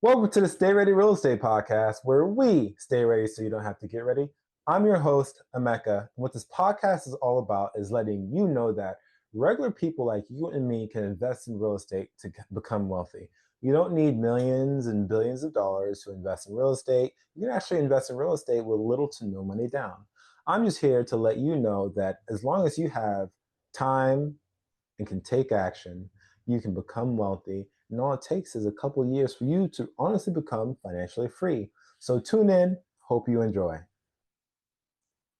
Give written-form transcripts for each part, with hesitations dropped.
Welcome to the Stay Ready Real Estate Podcast, where we stay ready so you don't have to get ready. I'm your host, Emeka. And what this podcast is all about is letting you know that regular people like you and me can invest in real estate to become wealthy. You don't need millions and billions of dollars to invest in real estate. You can actually invest in real estate with little to no money down. I'm just here to let you know that as long as you have time and can take action, you can become wealthy. And all it takes is a couple of years for you to honestly become financially free. So tune in. Hope you enjoy.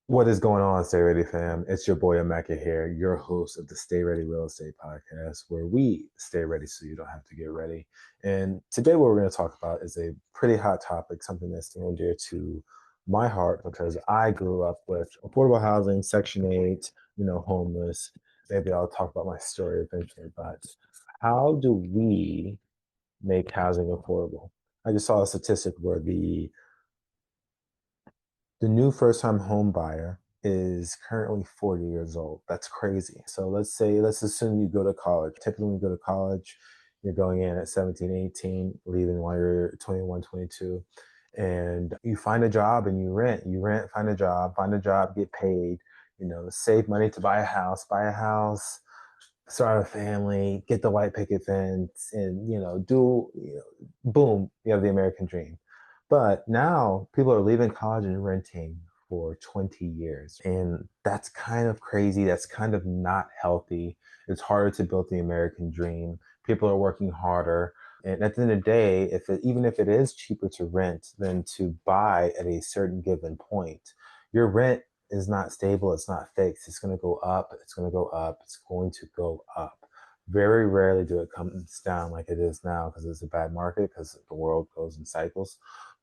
What is going on, Stay Ready fam? It's your boy Emeka here, your host of the Stay Ready Real Estate Podcast, where we stay ready so you don't have to get ready. And today, what we're going to talk about is a pretty hot topic, something that's near and dear to my heart because I grew up with affordable housing, Section 8, homeless. Maybe I'll talk about my story eventually, but how do we make housing affordable? I just saw a statistic where the new first-time home buyer is currently 40 years old. That's crazy. So let's assume you go to college. Typically, when you go to college, you're going in at 17, 18, leaving while you're 21, 22, and you find a job and you rent, find a job, get paid, save money to buy a house, start a family, get the white picket fence, and boom, you have the American dream. But now people are leaving college and renting for 20 years. And that's kind of crazy. That's kind of not healthy. It's harder to build the American dream. People are working harder. And at the end of the day, even if it is cheaper to rent than to buy at a certain given point, your rent is not stable. It's not fixed. It's going to go up. It's going to go up. It's going to go up. Very rarely do it comes down like it is now because it's a bad market because the world goes in cycles.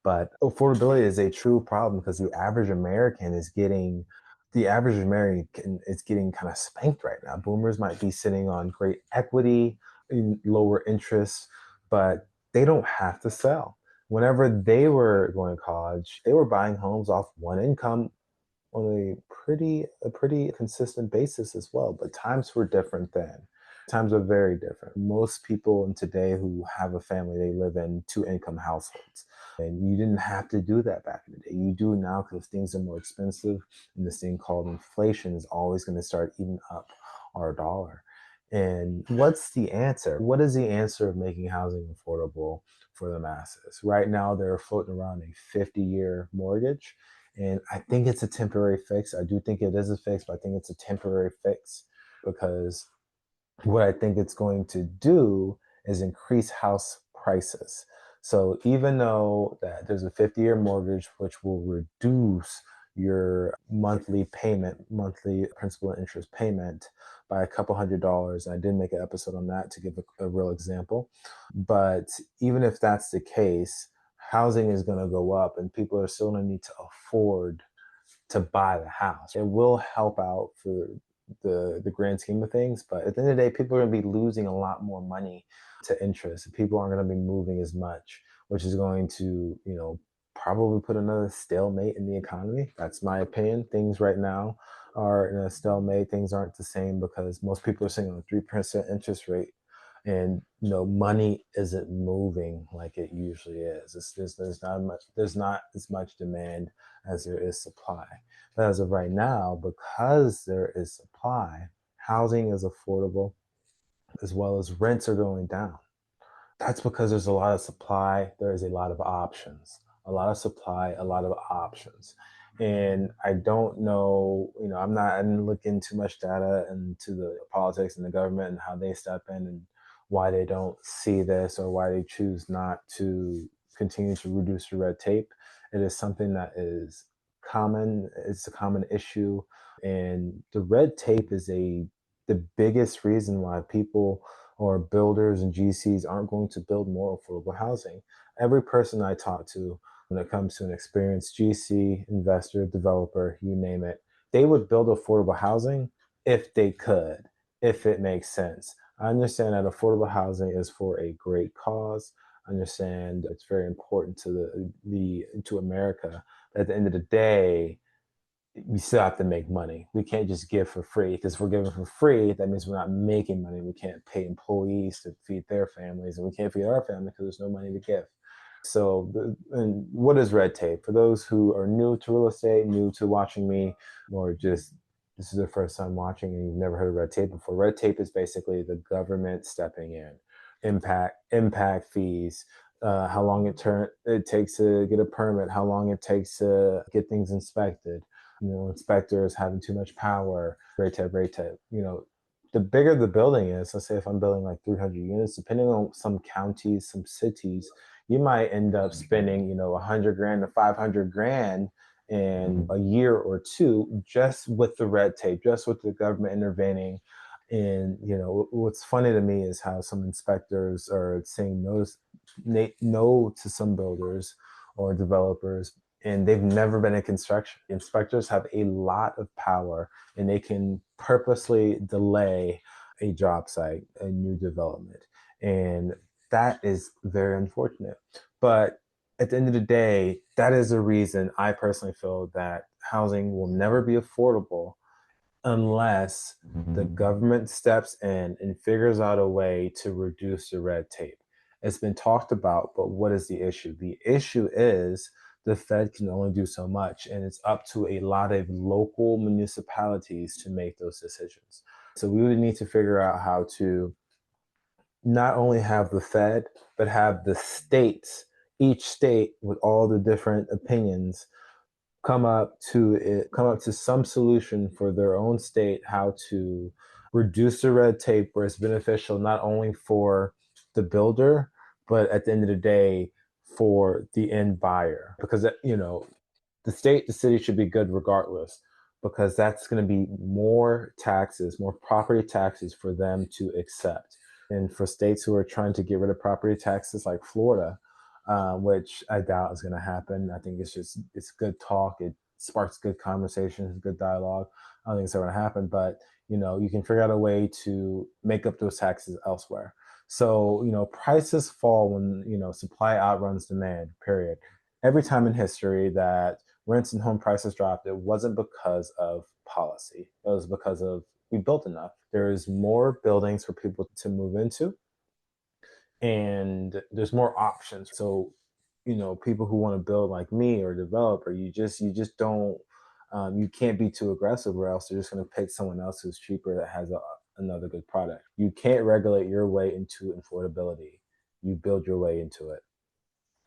But affordability is a true problem because the average American is getting kind of spanked right now. Boomers might be sitting on great equity, in lower interest, but they don't have to sell. Whenever they were going to college, they were buying homes off one income on a pretty consistent basis as well. But times were different then. Times are very different. Most people in today who have a family, they live in two income households. And you didn't have to do that back in the day. You do now because things are more expensive. And this thing called inflation is always going to start eating up our dollar. And what's the answer? What is the answer of making housing affordable for the masses? Right now, they're floating around a 50-year mortgage. And I think it's a temporary fix. I do think it is a fix, but I think it's a temporary fix because what I think it's going to do is increase house prices. So even though that there's a 50-year mortgage, which will reduce your monthly principal and interest payment by a couple $100s. I did make an episode on that to give a real example. But even if that's the case, housing is going to go up and people are still going to need to afford to buy the house. It will help out for the grand scheme of things, but at the end of the day, people are going to be losing a lot more money to interest. People aren't going to be moving as much, which is going to, probably put another stalemate in the economy. That's my opinion. Things right now are in a stalemate. Things aren't the same because most people are sitting on a 3% interest rate and money isn't moving like it usually is. There's not as much demand as there is supply. But as of right now, because there is supply, housing is affordable as well as rents are going down. That's because there's a lot of supply, there is a lot of options. A lot of supply, a lot of options. And I don't know, I didn't look into too much data into the politics and the government and how they step in and why they don't see this or why they choose not to continue to reduce the red tape. It is something that is common. It's a common issue. And the red tape is the biggest reason why people or builders and GCs aren't going to build more affordable housing. Every person I talk to, when it comes to an experienced GC, investor, developer, you name it, they would build affordable housing if they could, if it makes sense. I understand that affordable housing is for a great cause. I understand it's very important to to America. But at the end of the day, we still have to make money. We can't just give for free because if we're giving for free, that means we're not making money. We can't pay employees to feed their families and we can't feed our family because there's no money to give. And what is red tape? For those who are new to real estate, new to watching me, or just this is their first time watching and you've never heard of red tape before, red tape is basically the government stepping in, impact fees, how long it takes to get a permit, how long it takes to get things inspected. Inspectors having too much power, rate tape. The bigger the building is, let's say if I'm building like 300 units, depending on some counties, some cities, you might end up spending, 100 grand to 500 grand in a year or two just with the red tape, just with the government intervening. And, what's funny to me is how some inspectors are saying no to some builders or developers, and they've never been in construction. Inspectors have a lot of power and they can purposely delay a job site, a new development. And that is very unfortunate. But at the end of the day, that is the reason I personally feel that housing will never be affordable unless the government steps in and figures out a way to reduce the red tape. It's been talked about, but what is the issue? The issue is the Fed can only do so much, and it's up to a lot of local municipalities to make those decisions. So we would need to figure out how to not only have the Fed, but have the states, each state with all the different opinions come up to some solution for their own state how to reduce the red tape where it's beneficial not only for the builder but at the end of the day for the end buyer, because the city should be good regardless, because that's going to be more taxes, more property taxes for them to accept. And for states who are trying to get rid of property taxes like Florida, which I doubt is going to happen. I think it's good talk. It sparks good conversations, good dialogue. I don't think it's ever going to happen, but you can figure out a way to make up those taxes elsewhere. So prices fall when supply outruns demand. Period. Every time in history that rents and home prices dropped, it wasn't because of policy. It was because of we built enough. There's more buildings for people to move into, and there's more options. So, people who want to build like me or developer, you just don't you can't be too aggressive, or else they're just going to pick someone else who's cheaper that has another good product. You can't regulate your way into affordability. You build your way into it.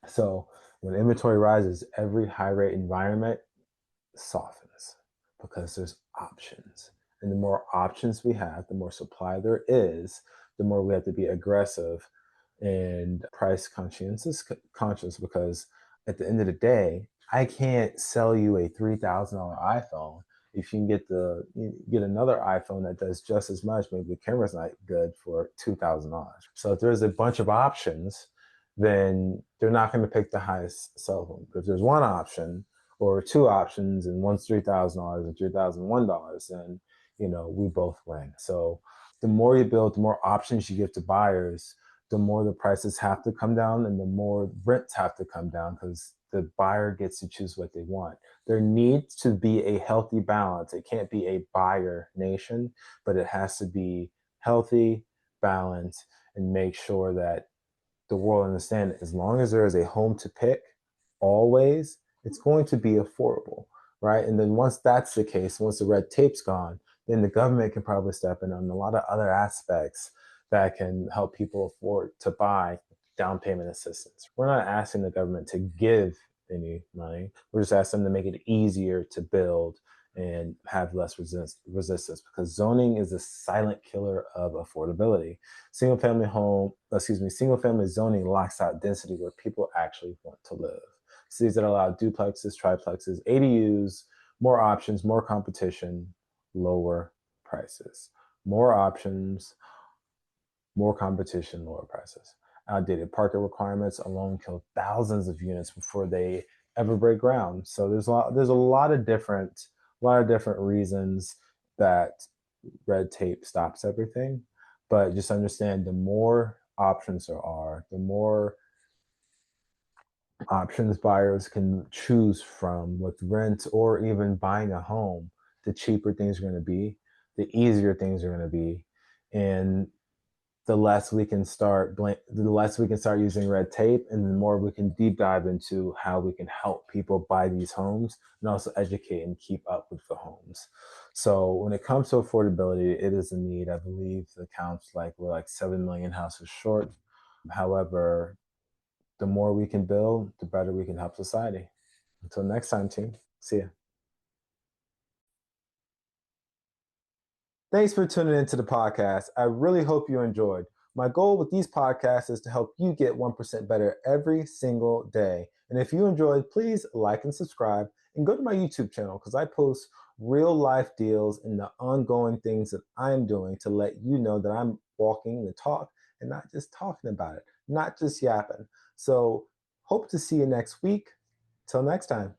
So when inventory rises, every high rate environment softens because there's options. And the more options we have, the more supply there is, the more we have to be aggressive and price conscious, because at the end of the day, I can't sell you a $3,000 iPhone if you can get another iPhone that does just as much. Maybe the camera's not good for $2,000. So if there's a bunch of options, then they're not going to pick the highest cell phone. But if there's one option or two options and one's $3,000 and $3,001, then we both win. So the more you build, the more options you give to buyers, the more the prices have to come down and the more rents have to come down, because the buyer gets to choose what they want. There needs to be a healthy balance. It can't be a buyer nation, but it has to be healthy, balanced, and make sure that the world understands as long as there is a home to pick, always, it's going to be affordable, right? And then once that's the case, once the red tape's gone, then the government can probably step in on a lot of other aspects that can help people afford to buy down payment assistance. We're not asking the government to give any money. We're just asking them to make it easier to build and have less resistance, because zoning is a silent killer of affordability. Single family zoning locks out density where people actually want to live. Cities that allow duplexes, triplexes, ADUs, more options, more competition, lower prices. More options, more competition, lower prices. Outdated parking requirements alone kill thousands of units before they ever break ground. So there's a lot of different reasons that red tape stops everything. But just understand, the more options there are, the more options buyers can choose from with rent or even buying a home, the cheaper things are going to be, the easier things are going to be. And the less we can start using red tape, and the more we can deep dive into how we can help people buy these homes and also educate and keep up with the homes. So when it comes to affordability, it is a need. I believe the counts like we're like 7 million houses short. However, the more we can build, the better we can help society. Until next time, team. See ya. Thanks for tuning into the podcast. I really hope you enjoyed. My goal with these podcasts is to help you get 1% better every single day. And if you enjoyed, please like and subscribe and go to my YouTube channel because I post real life deals and the ongoing things that I'm doing to let you know that I'm walking the talk and not just talking about it, not just yapping. So, hope to see you next week. Till next time.